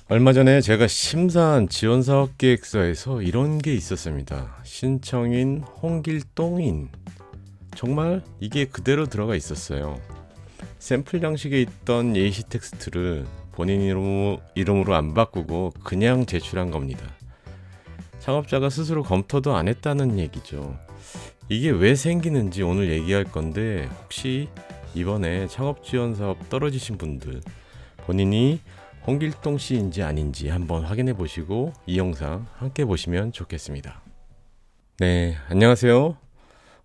얼마 전에 제가 심사한 지원사업계획서에서 이런 게 있었습니다. 신청인 홍길동인. 정말 이게 그대로 들어가 있었어요. 샘플 양식에 있던 예시 텍스트를 본인 이름으로 안 바꾸고 그냥 제출한 겁니다. 창업자가 스스로 검토도 안 했다는 얘기죠. 이게 왜 생기는지 오늘 얘기할 건데, 혹시 이번에 창업 지원 사업 떨어지신 분들, 본인이 홍길동 씨인지 아닌지 한번 확인해 보시고 이 영상 함께 보시면 좋겠습니다. 네, 안녕하세요.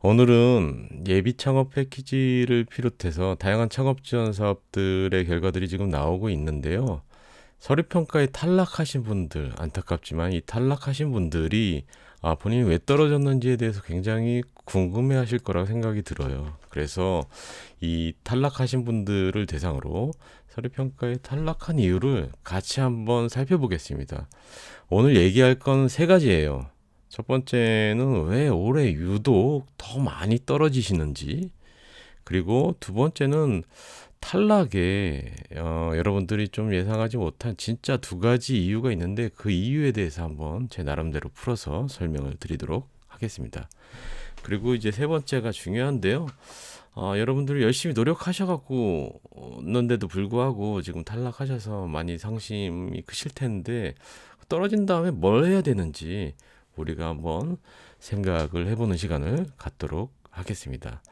오늘은 예비 창업 패키지를 비롯해서 다양한 창업 지원 사업들의 결과들이 지금 나오고 있는데요. 서류 평가에 탈락하신 분들, 안타깝지만 이 탈락하신 분들이 본인이 왜 떨어졌는지에 대해서 굉장히 궁금해 하실 거라고 생각이 들어요. 그래서 이 탈락하신 분들을 대상으로 서류 평가에 탈락한 이유를 같이 한번 살펴보겠습니다. 오늘 얘기할 건 세 가지예요. 첫 번째는 왜 올해 유독 더 많이 떨어지시는지, 그리고 두 번째는 탈락에 여러분들이 좀 예상하지 못한 진짜 두 가지 이유가 있는데, 그 이유에 대해서 한번 제 나름대로 풀어서 설명을 드리도록 하겠습니다. 그리고 이제 세 번째가 중요한데요. 여러분들이 열심히 노력하셔갖고 는데도 불구하고 지금 탈락하셔서 많이 상심이 크실 텐데, 떨어진 다음에 뭘 해야 되는지 우리가 한번 생각을 해보는 시간을 갖도록 하겠습니다.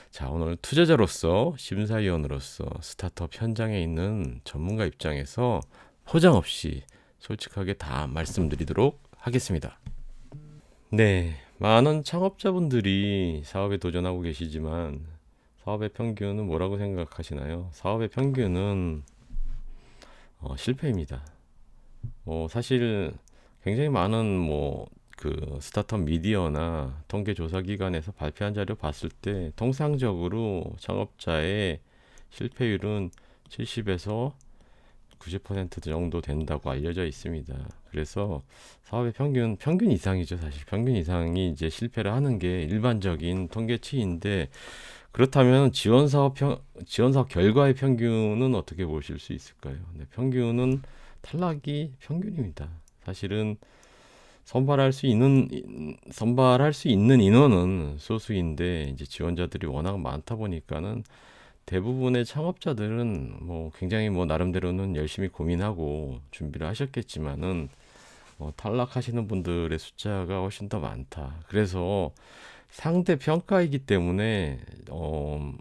자, 오늘 투자자로서, 심사위원으로서, 스타트업 현장에 있는 전문가 입장에서 포장 없이 솔직하게 다 말씀드리도록 하겠습니다. 네, 많은 창업자분들이 사업에 도전하고 계시지만 사업의 평균은 뭐라고 생각하시나요? 사업의 평균은 실패입니다. 사실 굉장히 많은 그 스타트업 미디어나 통계조사기관에서 발표한 자료 봤을 때 통상적으로 창업자의 실패율은 70에서 90% 정도 된다고 알려져 있습니다. 그래서 사업의 평균 이상이죠. 사실 평균 이상이 이제 실패를 하는 게 일반적인 통계치인데, 그렇다면 지원 사업 결과의 평균은 어떻게 보실 수 있을까요? 네, 평균은 탈락이 평균입니다. 사실은 선발할 수 있는 인원은 소수인데, 이제 지원자들이 워낙 많다 보니까는 대부분의 창업자들은 굉장히 나름대로는 열심히 고민하고 준비를 하셨겠지만은 탈락하시는 분들의 숫자가 훨씬 더 많다. 그래서 상대 평가이기 때문에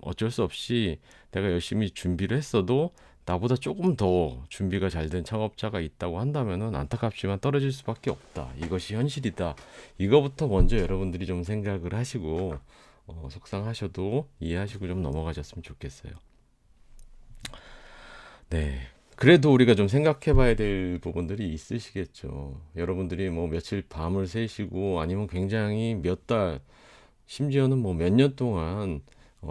어쩔 수 없이 내가 열심히 준비를 했어도 나보다 조금 더 준비가 잘 된 창업자가 있다고 한다면은 안타깝지만 떨어질 수밖에 없다. 이것이 현실이다. 이거부터 먼저 여러분들이 좀 생각을 하시고, 속상하셔도 이해하시고 좀 넘어가셨으면 좋겠어요. 네. 그래도 우리가 좀 생각해 봐야 될 부분들이 있으시겠죠. 여러분들이 며칠 밤을 새시고 아니면 굉장히 몇 달, 심지어는 몇 년 동안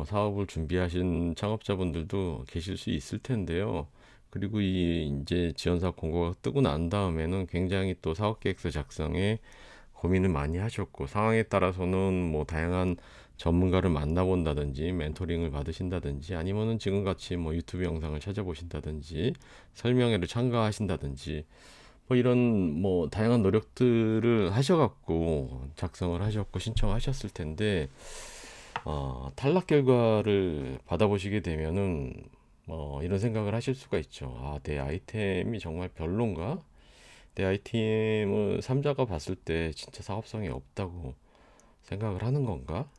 사업을 준비하신 창업자분들도 계실 수 있을 텐데요. 그리고 이제 지원사업 공고가 뜨고 난 다음에는 굉장히 또 사업계획서 작성에 고민을 많이 하셨고, 상황에 따라서는 다양한 전문가를 만나본다든지 멘토링을 받으신다든지, 아니면은 지금같이 유튜브 영상을 찾아보신다든지 설명회를 참가하신다든지, 이런 다양한 노력들을 하셔갖고 작성을 하셨고 신청하셨을 텐데, 탈락 결과를 받아보시게 되면은 이런 생각을 하실 수가 있죠. 내 아이템이 정말 별론가? 내 아이템을 삼자가 봤을 때 진짜 사업성이 없다고 생각을 하는 건가?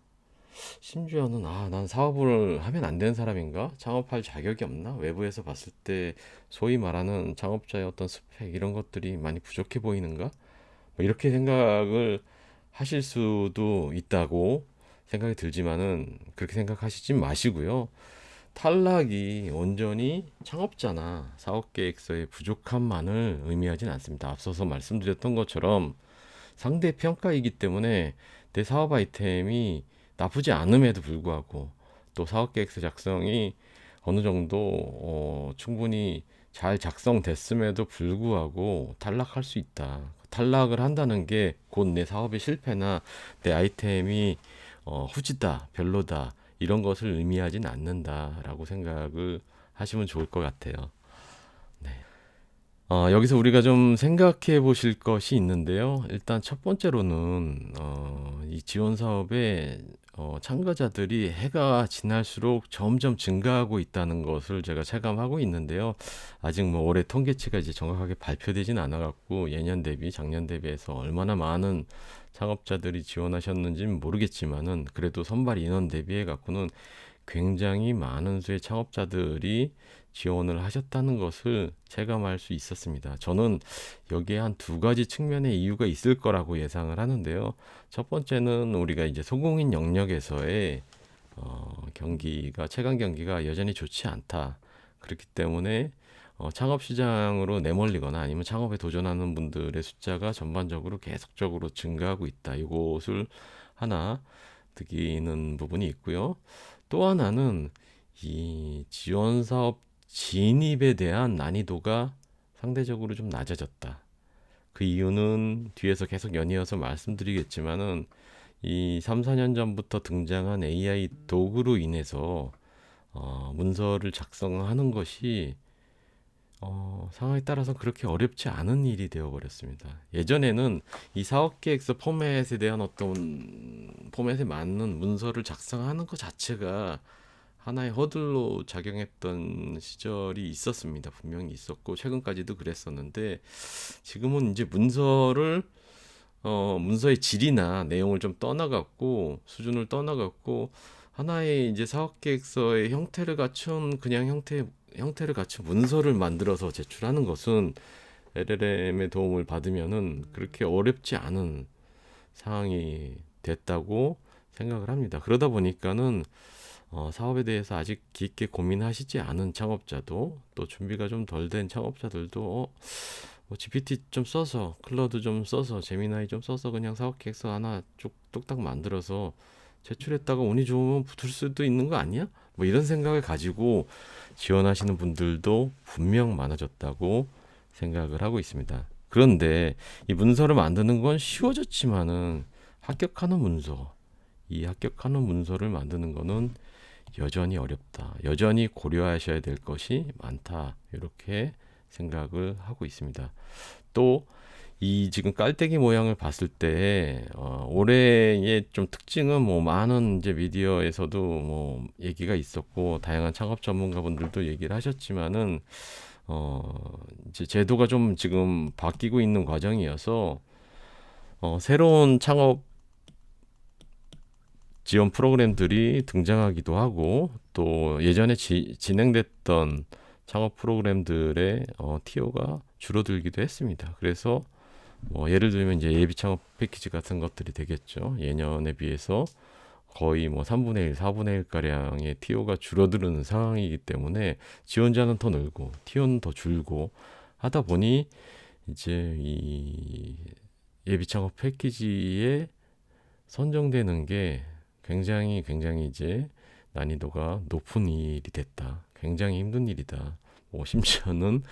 심지어는 난 사업을 하면 안 되는 사람인가? 창업할 자격이 없나? 외부에서 봤을 때 소위 말하는 창업자의 어떤 스펙, 이런 것들이 많이 부족해 보이는가? 이렇게 생각을 하실 수도 있다고 생각이 들지만은, 그렇게 생각하시지 마시고요. 탈락이 온전히 창업자나 사업계획서의 부족함만을 의미하진 않습니다. 앞서서 말씀드렸던 것처럼 상대 평가이기 때문에 내 사업 아이템이 나쁘지 않음에도 불구하고, 또 사업계획서 작성이 어느 정도 충분히 잘 작성됐음에도 불구하고 탈락할 수 있다. 탈락을 한다는 게 곧 내 사업의 실패나 내 아이템이 후지다, 별로다, 이런 것을 의미하진 않는다라고 생각을 하시면 좋을 것 같아요. 네. 여기서 우리가 좀 생각해 보실 것이 있는데요. 일단 첫 번째로는 이 지원 사업에 참가자들이 해가 지날수록 점점 증가하고 있다는 것을 제가 체감하고 있는데요. 아직 뭐 올해 통계치가 이제 정확하게 발표되진 않아 갖고 예년 대비 작년 대비해서 얼마나 많은 창업자들이 지원하셨는지는 모르겠지만은 그래도 선발 인원 대비해 갖고는 굉장히 많은 수의 창업자들이 지원을 하셨다는 것을 체감할 수 있었습니다. 저는 여기에 한 두 가지 측면의 이유가 있을 거라고 예상을 하는데요. 첫 번째는 우리가 이제 소공인 영역에서의 경기가 채광 경기가 여전히 좋지 않다. 그렇기 때문에 창업 시장으로 내몰리거나 아니면 창업에 도전하는 분들의 숫자가 전반적으로 계속적으로 증가하고 있다. 이것을 하나 느끼는 부분이 있고요. 또 하나는 이 지원 사업 진입에 대한 난이도가 상대적으로 좀 낮아졌다. 그 이유는 뒤에서 계속 연이어서 말씀드리겠지만은 이 3, 4년 전부터 등장한 AI 도구로 인해서 문서를 작성하는 것이 상황에 따라서 그렇게 어렵지 않은 일이 되어버렸습니다. 예전에는 이 사업계획서 포맷에 대한 어떤 포맷에 맞는 문서를 작성하는 것 자체가 하나의 허들로 작용했던 시절이 있었습니다. 분명히 있었고 최근까지도 그랬었는데 지금은 이제 문서의 질이나 내용을 좀 떠나갖고 수준을 떠나갖고 하나의 이제 사업계획서의 형태를 갖춘 그냥 형태를 갖춘 문서를 만들어서 제출하는 것은 LLM의 도움을 받으면은 그렇게 어렵지 않은 상황이 됐다고 생각을 합니다. 그러다 보니까는 사업에 대해서 아직 깊게 고민하시지 않은 창업자도 또 준비가 좀 덜 된 창업자들도 뭐 GPT 좀 써서 클라우드 좀 써서 제미나이 좀 써서 그냥 사업 계획서 하나 쭉 뚝딱 만들어서 제출했다가 운이 좋으면 붙을 수도 있는 거 아니야? 뭐 이런 생각을 가지고 지원하시는 분들도 분명 많아졌다고 생각을 하고 있습니다. 그런데 이 문서를 만드는 건 쉬워졌지만은 합격하는 문서, 이 합격하는 문서를 만드는 거는 여전히 어렵다. 여전히 고려하셔야 될 것이 많다. 이렇게 생각을 하고 있습니다. 또 이 지금 깔때기 모양을 봤을 때 올해의 좀 특징은 뭐 많은 이제 미디어에서도 뭐 얘기가 있었고 다양한 창업 전문가분들도 얘기를 하셨지만은 이제 제도가 좀 지금 바뀌고 있는 과정이어서 새로운 창업 지원 프로그램들이 등장하기도 하고 또 예전에 진행됐던 창업 프로그램들의 티오가 줄어들기도 했습니다. 그래서 예를 들면 이제 예비 창업 패키지 같은 것들이 되겠죠. 예년에 비해서 거의 뭐 3분의 1, 4분의 1 가량의 티오가 줄어드는 상황이기 때문에 지원자는 더 늘고 티오는 더 줄고 하다 보니 이제 이 예비 창업 패키지에 선정되는 게 굉장히 이제 난이도가 높은 일이 됐다. 굉장히 힘든 일이다. 심지어는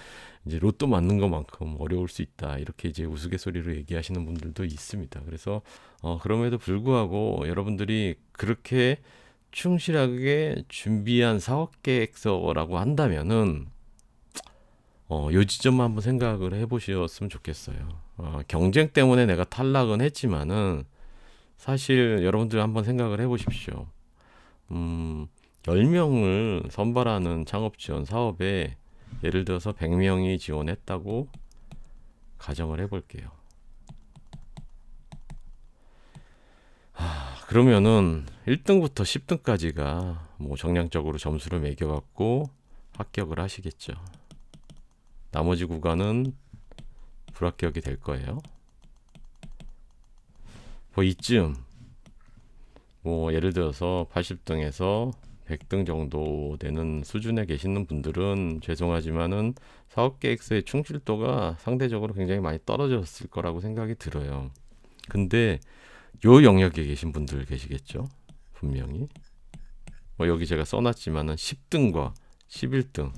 이제 로또 맞는 것만큼 어려울 수 있다. 이렇게 이제 우스갯소리로 얘기하시는 분들도 있습니다. 그래서 그럼에도 불구하고 여러분들이 그렇게 충실하게 준비한 사업 계획서라고 한다면은 요 지점만 한번 생각을 해보셨으면 좋겠어요. 경쟁 때문에 내가 탈락은 했지만은 사실 여러분들 한번 생각을 해보십시오. 10명을 선발하는 창업 지원 사업에 예를 들어서 100명이 지원했다고 가정을 해볼게요. 그러면은 1등부터 10등까지가 뭐 정량적으로 점수를 매겨갖고 합격을 하시겠죠. 나머지 구간은 불합격이 될 거예요. 뭐 이쯤 뭐 예를 들어서 80등에서 100등 정도 되는 수준에 계시는 분들은 죄송하지만은 사업계획서의 충실도가 상대적으로 굉장히 많이 떨어졌을 거라고 생각이 들어요. 근데 요 영역에 계신 분들 계시겠죠? 분명히. 여기 제가 써놨지만은 10등과 11등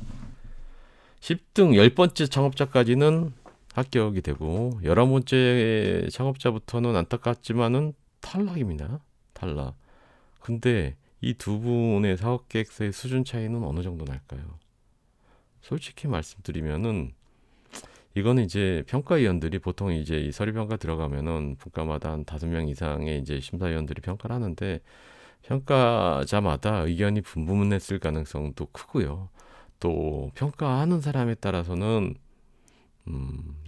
10등 10번째 창업자까지는 합격이 되고 11번째 창업자부터는 안타깝지만은 탈락입니다. 탈락. 근데 이 두 분의 사업 계획서의 수준 차이는 어느 정도 날까요? 솔직히 말씀드리면은 이거는 이제 평가위원들이 보통 이제 이 서류평가 들어가면은 분과마다 한 5명 이상의 이제 심사위원들이 평가를 하는데 평가자마다 의견이 분분했을 가능성도 크고요. 또 평가하는 사람에 따라서는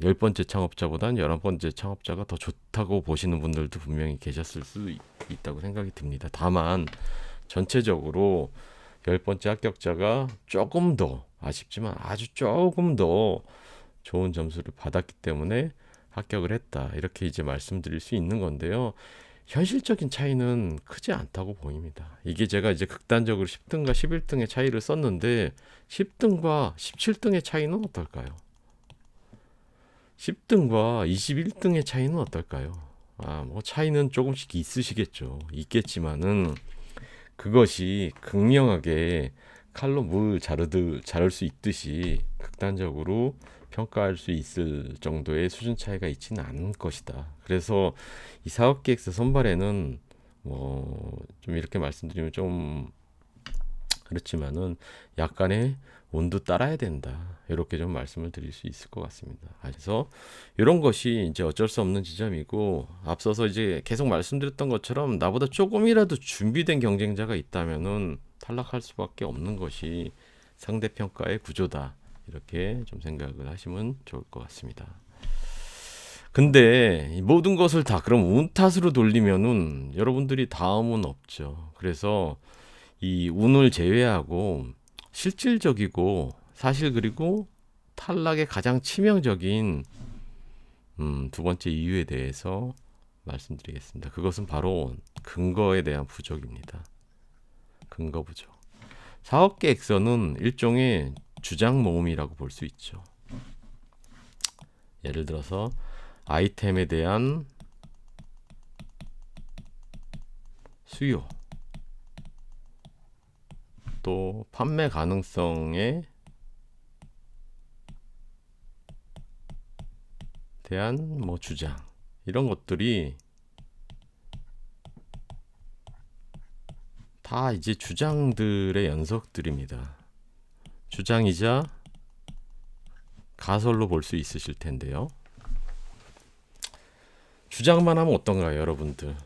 10번째 창업자보다는 11번째 창업자가 더 좋다고 보시는 분들도 분명히 계셨을 수 있다고 생각이 듭니다. 다만 전체적으로 10번째 합격자가 조금 더 아쉽지만 아주 조금 더 좋은 점수를 받았기 때문에 합격을 했다. 이렇게 이제 말씀드릴 수 있는 건데요. 현실적인 차이는 크지 않다고 보입니다. 이게 제가 이제 극단적으로 10등과 11등의 차이를 썼는데 10등과 17등의 차이는 어떨까요? 10등과 21등의 차이는 어떨까요? 뭐 차이는 조금씩 있으시겠죠. 있겠지만은 그것이 극명하게 칼로 물 자를 수 있듯이 극단적으로 평가할 수 있을 정도의 수준 차이가 있지는 않을 것이다. 그래서 이 사업계획서 선발에는 좀 이렇게 말씀드리면 좀 그렇지만은 약간의 온도 따라야 된다. 이렇게 좀 말씀을 드릴 수 있을 것 같습니다. 그래서 이런 것이 이제 어쩔 수 없는 지점이고 앞서서 이제 계속 말씀드렸던 것처럼 나보다 조금이라도 준비된 경쟁자가 있다면은 탈락할 수밖에 없는 것이 상대평가의 구조다. 이렇게 좀 생각을 하시면 좋을 것 같습니다. 근데 이 모든 것을 다 그럼 운 탓으로 돌리면은 여러분들이 다음은 없죠. 그래서 이 운을 제외하고 실질적이고 사실 그리고 탈락의 가장 치명적인 두 번째 이유에 대해서 말씀드리겠습니다. 그것은 바로 근거에 대한 부족입니다. 근거 부족. 사업계획서는 일종의 주장 모음이라고 볼 수 있죠. 예를 들어서 아이템에 대한 수요, 또 판매 가능성에 대한 주장, 이런 것들이 다 이제 주장들의 연속들입니다. 주장이자 가설로 볼 수 있으실 텐데요. 주장만 하면 어떤가요, 여러분들?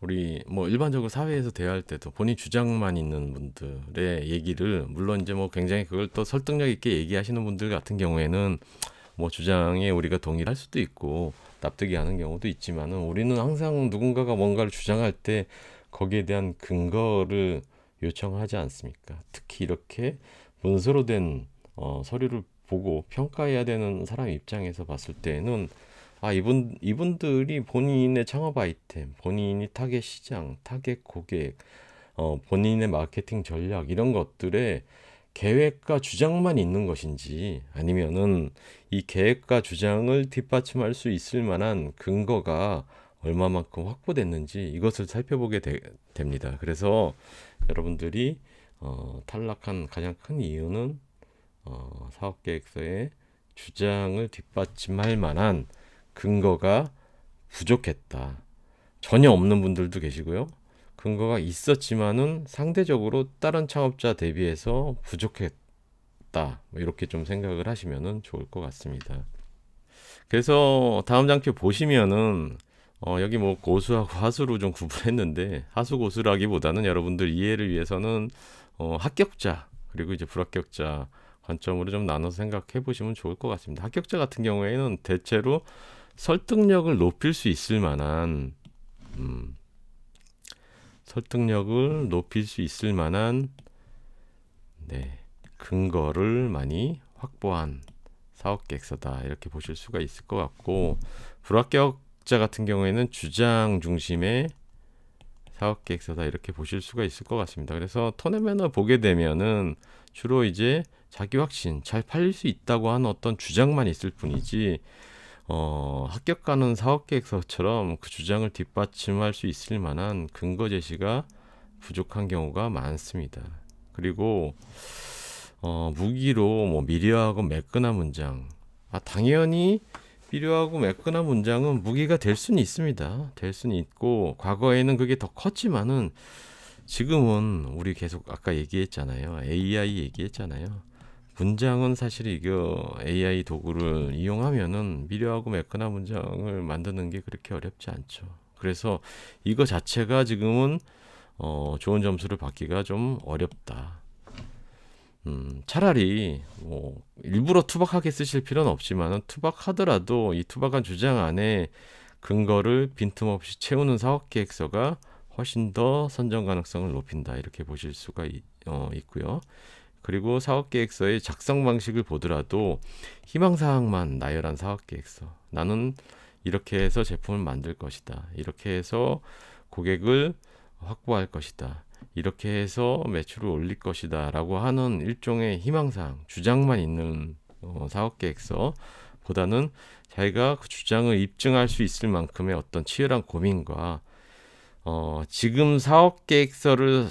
우리 일반적으로 사회에서 대화할 때도 본인 주장만 있는 분들의 얘기를 물론 이제 굉장히 그걸 또 설득력 있게 얘기하시는 분들 같은 경우에는 주장에 우리가 동의를 할 수도 있고 납득이 가는 경우도 있지만은 우리는 항상 누군가가 뭔가를 주장할 때 거기에 대한 근거를 요청하지 않습니까? 특히 이렇게 문서로 된 서류를 보고 평가해야 되는 사람 입장에서 봤을 때는 이분들이 본인의 창업 아이템, 본인이 타겟 시장, 타겟 고객, 본인의 마케팅 전략 이런 것들에 계획과 주장만 있는 것인지 아니면은 이 계획과 주장을 뒷받침할 수 있을 만한 근거가 얼마만큼 확보됐는지 이것을 살펴보게 됩니다. 그래서 여러분들이 탈락한 가장 큰 이유는 사업계획서의 주장을 뒷받침할 만한 근거가 부족했다. 전혀 없는 분들도 계시고요. 근거가 있었지만은 상대적으로 다른 창업자 대비해서 부족했다. 이렇게 좀 생각을 하시면은 좋을 것 같습니다. 그래서 다음 장표 보시면은 여기 고수하고 하수로 좀 구분했는데 하수 고수라기보다는 여러분들 이해를 위해서는 합격자 그리고 이제 불합격자 관점으로 좀 나눠서 생각해 보시면 좋을 것 같습니다. 합격자 같은 경우에는 대체로 설득력을 높일 수 있을 만한 근거를 많이 확보한 사업계획서다 이렇게 보실 수가 있을 것 같고 불합격자 같은 경우에는 주장 중심의 사업계획서다 이렇게 보실 수가 있을 것 같습니다. 그래서 톤앤 매너 보게 되면은 주로 이제 자기 확신, 잘 팔릴 수 있다고 하는 어떤 주장만 있을 뿐이지 합격가는 사업계획서처럼 그 주장을 뒷받침할 수 있을 만한 근거 제시가 부족한 경우가 많습니다. 그리고 무기로 미려하고 매끈한 문장. 당연히 미려하고 매끈한 문장은 무기가 될 수는 있습니다. 될 수는 있고 과거에는 그게 더 컸지만은 지금은 우리 계속 아까 얘기했잖아요. AI 얘기했잖아요. 문장은 사실 이거 AI 도구를 이용하면은 미려하고 매끈한 문장을 만드는 게 그렇게 어렵지 않죠. 그래서 이거 자체가 지금은 좋은 점수를 받기가 좀 어렵다. 차라리 뭐 일부러 투박하게 쓰실 필요는 없지만 투박하더라도 이 투박한 주장 안에 근거를 빈틈없이 채우는 사업 계획서가 훨씬 더 선정 가능성을 높인다. 이렇게 보실 수가 있고요. 그리고 사업 계획서의 작성 방식을 보더라도 희망사항만 나열한 사업 계획서. 나는 이렇게 해서 제품을 만들 것이다. 이렇게 해서 고객을 확보할 것이다. 이렇게 해서 매출을 올릴 것이다 라고 하는 일종의 희망사항, 주장만 있는 사업계획서 보다는 자기가 그 주장을 입증할 수 있을 만큼의 어떤 치열한 고민과 지금 사업계획서를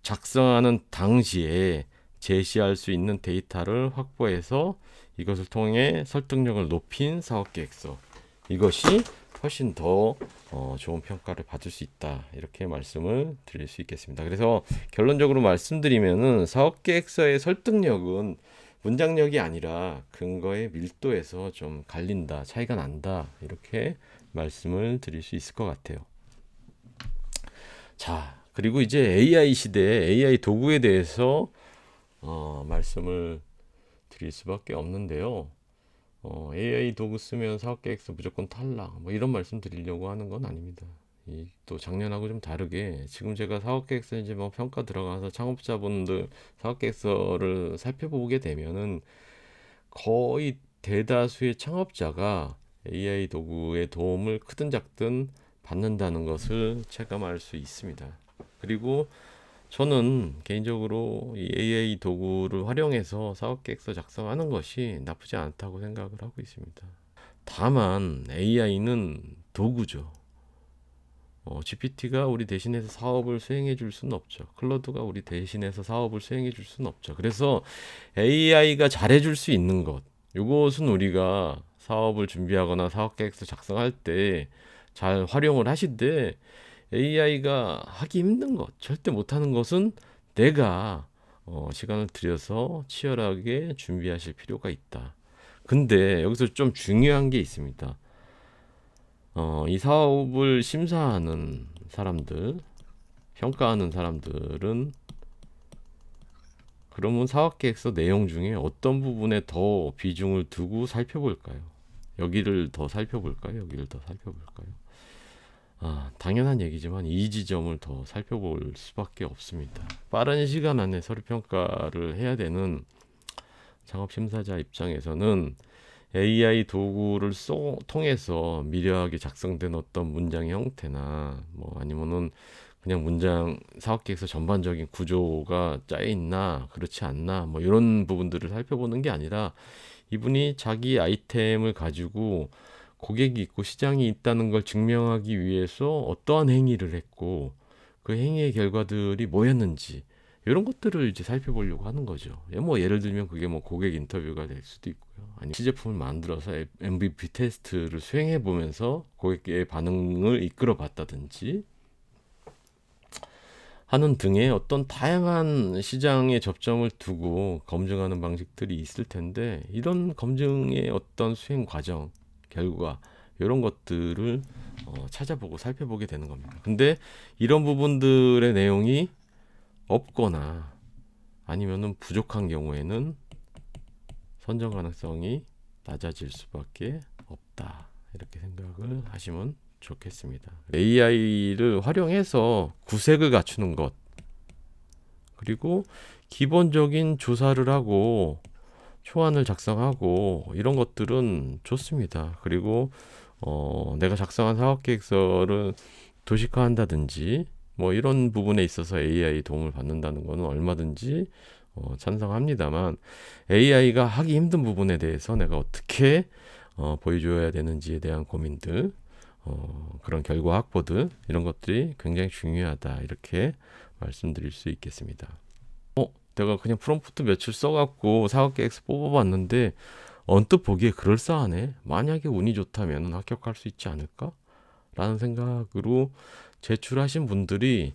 작성하는 당시에 제시할 수 있는 데이터를 확보해서 이것을 통해 설득력을 높인 사업계획서, 이것이 훨씬 더 좋은 평가를 받을 수 있다. 이렇게 말씀을 드릴 수 있겠습니다. 그래서 결론적으로 말씀드리면은 사업계획서의 설득력은 문장력이 아니라 근거의 밀도에서 좀 갈린다, 차이가 난다. 이렇게 말씀을 드릴 수 있을 것 같아요. 자, 그리고 이제 AI 시대에 AI 도구에 대해서 말씀을 드릴 수밖에 없는데요. AI 도구 쓰면 사업계획서 무조건 탈락, 뭐 이런 말씀 드리려고 하는 건 아닙니다. 또 작년하고 좀 다르게 지금 제가 사업계획서 이제 뭐 평가 들어가서 창업자분들 사업계획서를 살펴보게 되면은 거의 대다수의 창업자가 AI 도구의 도움을 크든 작든 받는다는 것을 체감할 수 있습니다. 그리고 저는 개인적으로 이 AI 도구를 활용해서 사업계획서 작성하는 것이 나쁘지 않다고 생각을 하고 있습니다. 다만 AI는 도구죠. GPT가 우리 대신해서 사업을 수행해 줄 수는 없죠. 클로드가 우리 대신해서 사업을 수행해 줄 수는 없죠. 그래서 AI가 잘해 줄 수 있는 것, 이것은 우리가 사업을 준비하거나 사업계획서 작성할 때 잘 활용을 하시되, AI가 하기 힘든 것, 절대 못하는 것은 내가 시간을 들여서 치열하게 준비하실 필요가 있다. 근데 여기서 좀 중요한 게 있습니다. 이 사업을 심사하는 사람들, 평가하는 사람들은 그러면 사업계획서 내용 중에 어떤 부분에 더 비중을 두고 살펴볼까요? 여기를 더 살펴볼까요? 여기를 더 살펴볼까요? 당연한 얘기지만 이 지점을 더 살펴볼 수밖에 없습니다. 빠른 시간 안에 서류 평가를 해야 되는 창업 심사자 입장에서는 AI 도구를 통해서 미려하게 작성된 어떤 문장의 형태나 뭐 아니면은 그냥 문장 사업계획서 전반적인 구조가 짜여 있나 그렇지 않나 뭐 이런 부분들을 살펴보는 게 아니라 이분이 자기 아이템을 가지고 고객이 있고 시장이 있다는 걸 증명하기 위해서 어떠한 행위를 했고 그 행위의 결과들이 뭐였는지 이런 것들을 이제 살펴보려고 하는 거죠. 뭐 예를 들면 그게 뭐 고객 인터뷰가 될 수도 있고요. 아니 시제품을 만들어서 MVP 테스트를 수행해 보면서 고객의 반응을 이끌어 봤다든지 하는 등의 어떤 다양한 시장의 접점을 두고 검증하는 방식들이 있을 텐데, 이런 검증의 어떤 수행 과정, 결과 이런 것들을 찾아보고 살펴보게 되는 겁니다. 근데 이런 부분들의 내용이 없거나 아니면은 부족한 경우에는 선정 가능성이 낮아질 수밖에 없다. 이렇게 생각을 하시면 좋겠습니다. AI를 활용해서 구색을 갖추는 것, 그리고 기본적인 조사를 하고 초안을 작성하고 이런 것들은 좋습니다. 그리고 내가 작성한 사업계획서를 도식화한다든지 뭐 이런 부분에 있어서 AI 도움을 받는다는 것은 얼마든지 찬성합니다만, AI가 하기 힘든 부분에 대해서 내가 어떻게 보여줘야 되는지에 대한 고민들, 그런 결과 확보들 이런 것들이 굉장히 중요하다, 이렇게 말씀드릴 수 있겠습니다. 내가 그냥 프롬프트 며칠 써갖고 사업계획서 뽑아봤는데 언뜻 보기에 그럴싸하네, 만약에 운이 좋다면 합격할 수 있지 않을까? 라는 생각으로 제출하신 분들이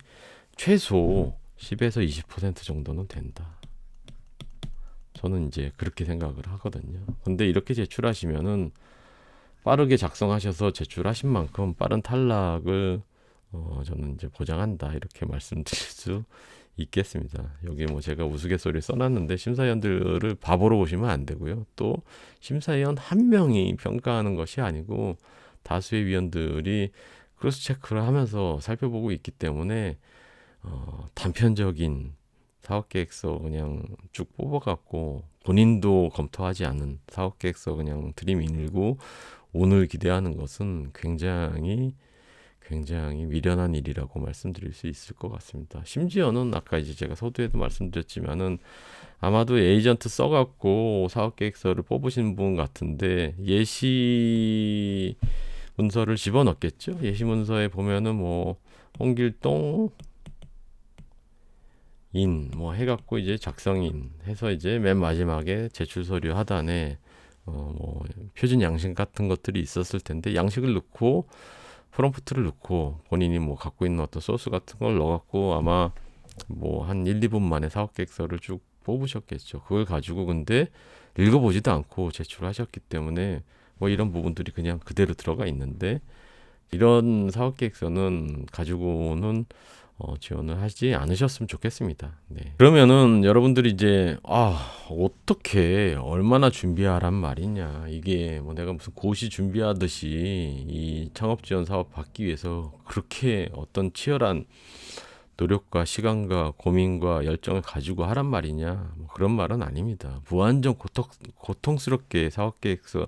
최소 10에서 20% 정도는 된다. 저는 이제 그렇게 생각을 하거든요. 근데 이렇게 제출하시면은 빠르게 작성하셔서 제출하신 만큼 빠른 탈락을 저는 이제 보장한다 이렇게 말씀드릴 수 있겠습니다. 여기 뭐 제가 우스갯소리 써놨는데 심사위원들을 바보로 보시면 안 되고요. 또 심사위원 한 명이 평가하는 것이 아니고 다수의 위원들이 크로스 체크를 하면서 살펴보고 있기 때문에 단편적인 사업계획서 그냥 쭉 뽑아갖고 본인도 검토하지 않은 사업계획서 그냥 들이밀고 오늘 기대하는 것은 굉장히 미련한 일이라고 말씀드릴 수 있을 것 같습니다. 심지어는 아까 이제 제가 서두에도 말씀드렸지만은 아마도 에이전트 써갖고 사업계획서를 뽑으신 분 같은데 예시 문서를 집어넣겠죠. 예시 문서에 보면은 뭐 홍길동 인 뭐 해갖고 이제 작성인 해서 이제 맨 마지막에 제출 서류 하단에 뭐 표준 양식 같은 것들이 있었을 텐데 양식을 넣고 프롬프트를 넣고 본인이 뭐 갖고 있는 어떤 소스 같은 걸 넣어갖고 아마 뭐 한 1, 2분 만에 사업계획서를 쭉 뽑으셨겠죠. 그걸 가지고 근데 읽어보지도 않고 제출하셨기 때문에 뭐 이런 부분들이 그냥 그대로 들어가 있는데 이런 사업계획서는 가지고는 지원을 하지 않으셨으면 좋겠습니다. 네. 그러면은 여러분들이 이제 어떻게 얼마나 준비하란 말이냐, 이게 뭐 내가 무슨 고시 준비하듯이 이 창업지원 사업 받기 위해서 그렇게 어떤 치열한 노력과 시간과 고민과 열정을 가지고 하란 말이냐, 뭐 그런 말은 아닙니다. 무한정 고통스럽게 사업계획서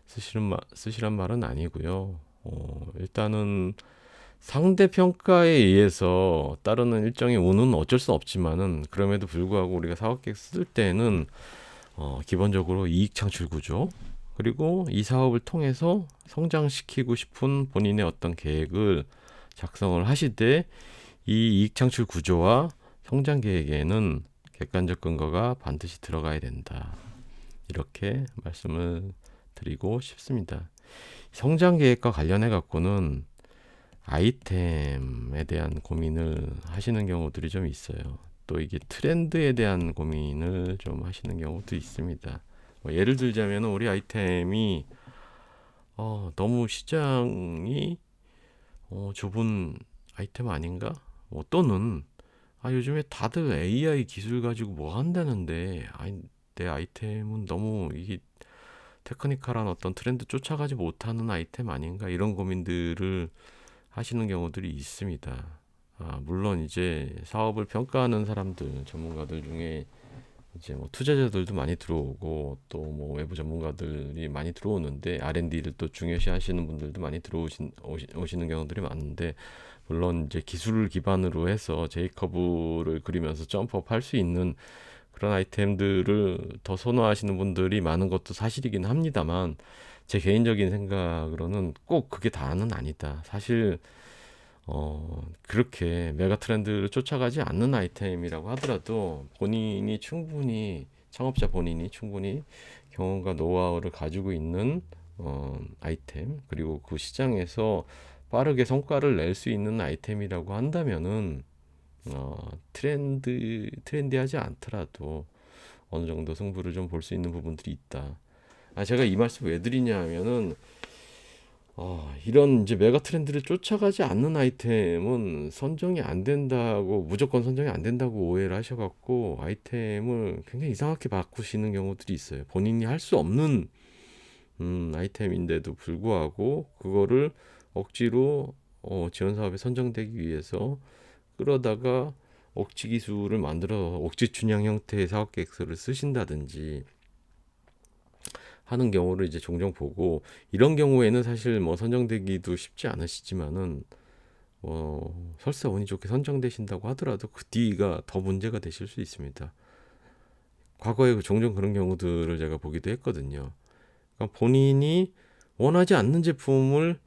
쓰시란 말은 아니고요. 일단은 상대 평가에 의해서 따르는 일정의 운은 어쩔 수 없지만은 그럼에도 불구하고 우리가 사업계획 쓸 때는 기본적으로 이익 창출 구조 그리고 이 사업을 통해서 성장시키고 싶은 본인의 어떤 계획을 작성을 하시되 이 이익 창출 구조와 성장 계획에는 객관적 근거가 반드시 들어가야 된다. 이렇게 말씀을 드리고 싶습니다. 성장 계획과 관련해 갖고는 아이템에 대한 고민을 하시는 경우들이 좀 있어요. 또 이게 트렌드에 대한 고민을 좀 하시는 경우도 있습니다. 뭐 예를 들자면 우리 아이템이 너무 시장이 좁은 아이템 아닌가? 또는 요즘에 다들 AI 기술 가지고 뭐 한다는데 내 아이템은 너무 이게 테크니컬한 어떤 트렌드 쫓아가지 못하는 아이템 아닌가? 이런 고민들을 하시는 경우들이 있습니다. 물론 이제 사업을 평가하는 사람들, 전문가들 중에 이제 뭐 투자자들도 많이 들어오고 또 뭐 외부 전문가들이 많이 들어오는데 R&D를 또 중요시 하시는 분들도 많이 오시는 경우들이 많은데 물론 이제 기술을 기반으로 해서 J커브를 그리면서 점프업 할 수 있는 그런 아이템들을 더 선호하시는 분들이 많은 것도 사실이긴 합니다만 제 개인적인 생각으로는 꼭 그게 다는 아니다. 사실 그렇게 메가 트렌드를 쫓아가지 않는 아이템이라고 하더라도 창업자 본인이 충분히 경험과 노하우를 가지고 있는 아이템 그리고 그 시장에서 빠르게 성과를 낼 수 있는 아이템이라고 한다면은 트렌디하지 않더라도 어느 정도 승부를 좀 볼 수 있는 부분들이 있다. 제가 이 말씀 왜 드리냐 하면은 이런 이제 메가 트렌드를 쫓아가지 않는 아이템은 선정이 안 된다고 무조건 선정이 안 된다고 오해를 하셔갖고 아이템을 굉장히 이상하게 바꾸시는 경우들이 있어요. 본인이 할 수 없는 아이템인데도 불구하고 그거를 억지로 지원 사업에 선정되기 위해서 끌어다가 억지 기술을 만들어 억지 춘향 형태의 사업 계획서를 쓰신다든지 하는 경우를 이제 종종 보고 이런 경우에는 사실 뭐 선정되기도 쉽지 않으시지만은 설사 운이 좋게 선정되신다고 하더라도 그 뒤가 더 문제가 되실 수 있습니다. 과거에 종종 그런 경우들을 제가 보기도 했거든요. 그러니까 본인이 원하지 않는 제품을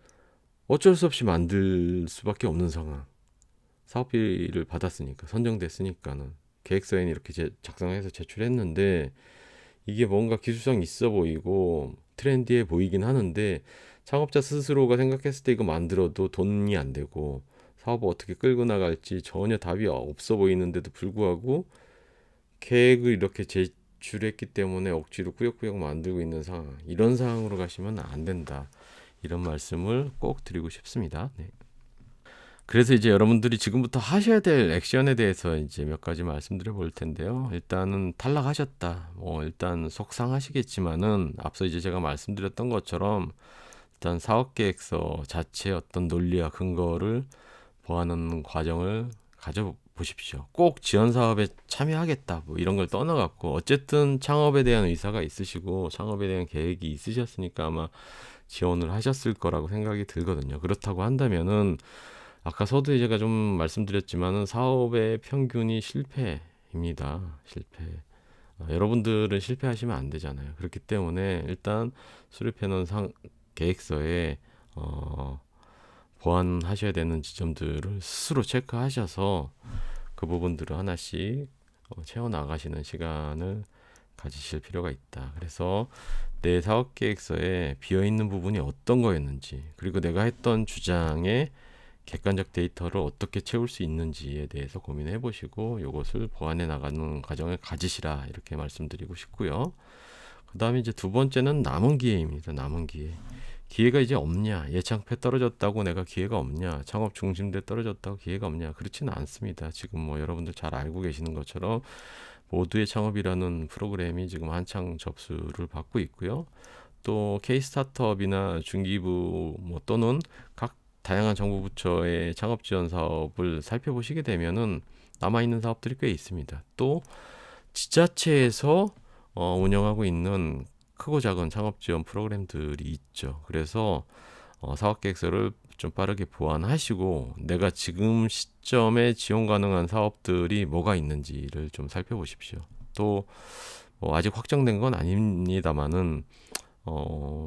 어쩔 수 없이 만들 수밖에 없는 상황. 사업비를 받았으니까 선정됐으니까는 계획서에는 이렇게 작성해서 제출했는데 이게 뭔가 기술성 있어 보이고 트렌디해 보이긴 하는데 창업자 스스로가 생각했을 때 이거 만들어도 돈이 안 되고 사업을 어떻게 끌고 나갈지 전혀 답이 없어 보이는데도 불구하고 계획을 이렇게 지출했기 때문에 억지로 꾸역꾸역 만들고 있는 상황, 이런 상황으로 가시면 안 된다, 이런 말씀을 꼭 드리고 싶습니다. 네. 그래서 이제 여러분들이 지금부터 하셔야 될 액션에 대해서 이제 몇 가지 말씀드려 볼 텐데요. 일단은 탈락하셨다. 일단 속상하시겠지만은 앞서 이제 제가 말씀드렸던 것처럼 일단 사업 계획서 자체의 어떤 논리와 근거를 보완하는 과정을 가져 보십시오. 꼭 지원 사업에 참여하겠다 뭐 이런 걸 떠나갖고 어쨌든 창업에 대한 의사가 있으시고 창업에 대한 계획이 있으셨으니까 아마 지원을 하셨을 거라고 생각이 들거든요. 그렇다고 한다면은 아까 서두에 제가 좀 말씀드렸지만은 사업의 평균이 실패입니다. 실패. 여러분들은 실패하시면 안 되잖아요. 그렇기 때문에 일단 수립해 놓은 계획서에 보완하셔야 되는 지점들을 스스로 체크하셔서 그 부분들을 하나씩 채워 나가시는 시간을 가지실 필요가 있다. 그래서 내 사업 계획서에 비어 있는 부분이 어떤 거였는지, 그리고 내가 했던 주장에 객관적 데이터를 어떻게 채울 수 있는지에 대해서 고민해 보시고 이것을 보완해 나가는 과정을 가지시라, 이렇게 말씀드리고 싶고요. 그 다음에 이제 두 번째는 남은 기회입니다. 남은 기회. 기회가 이제 없냐, 예창패 떨어졌다고 내가 기회가 없냐, 창업 중심대 떨어졌다고 기회가 없냐, 그렇지는 않습니다. 지금 뭐 여러분들 잘 알고 계시는 것처럼 모두의 창업이라는 프로그램이 지금 한창 접수를 받고 있고요. 또 K-스타트업이나 중기부 또는 각 다양한 정부 부처의 창업 지원 사업을 살펴보시게 되면은 남아있는 사업들이 꽤 있습니다. 또 지자체에서 운영하고 있는 크고 작은 창업 지원 프로그램들이 있죠. 그래서 사업 계획서를 좀 빠르게 보완하시고 내가 지금 시점에 지원 가능한 사업들이 뭐가 있는지를 좀 살펴보십시오. 또 아직 확정된 건 아닙니다만은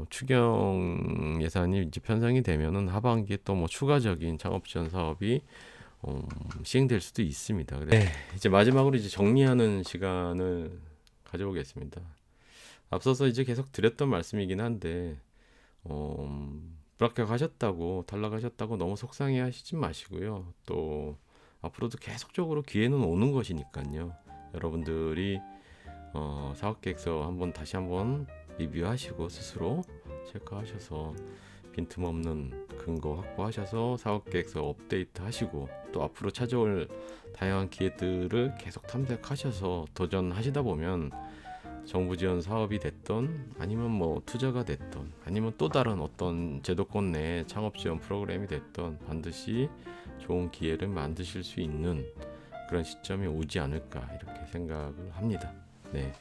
추경 예산이 이제 편성이 되면은 하반기에 또 뭐 추가적인 창업 지원 사업이 시행될 수도 있습니다. 네, 이제 마지막으로 이제 정리하는 시간을 가져보겠습니다. 앞서서 이제 계속 드렸던 말씀이긴 한데 불합격하셨다고 탈락하셨다고 너무 속상해하시지 마시고요. 또 앞으로도 계속적으로 기회는 오는 것이니까요. 여러분들이 사업계획서 다시 한번 리뷰하시고 스스로 체크하셔서 빈틈없는 근거 확보하셔서 사업계획서 업데이트 하시고 또 앞으로 찾아올 다양한 기회들을 계속 탐색하셔서 도전하시다 보면 정부 지원 사업이 됐던 아니면 뭐 투자가 됐던 아니면 또 다른 어떤 제도권 내 창업 지원 프로그램이 됐던 반드시 좋은 기회를 만드실 수 있는 그런 시점이 오지 않을까, 이렇게 생각을 합니다. 네,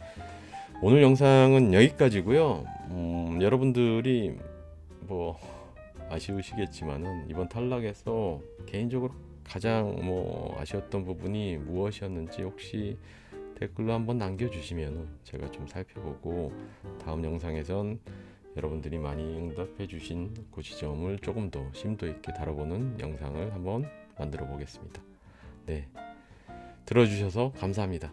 오늘 영상은 여기까지고요. 여러분들이 뭐 아쉬우시겠지만은 이번 탈락에서 개인적으로 가장 아쉬웠던 부분이 무엇이었는지 혹시 댓글로 한번 남겨주시면 제가 좀 살펴보고 다음 영상에선 여러분들이 많이 응답해 주신 그 지점을 조금 더 심도 있게 다뤄보는 영상을 한번 만들어 보겠습니다. 네, 들어주셔서 감사합니다.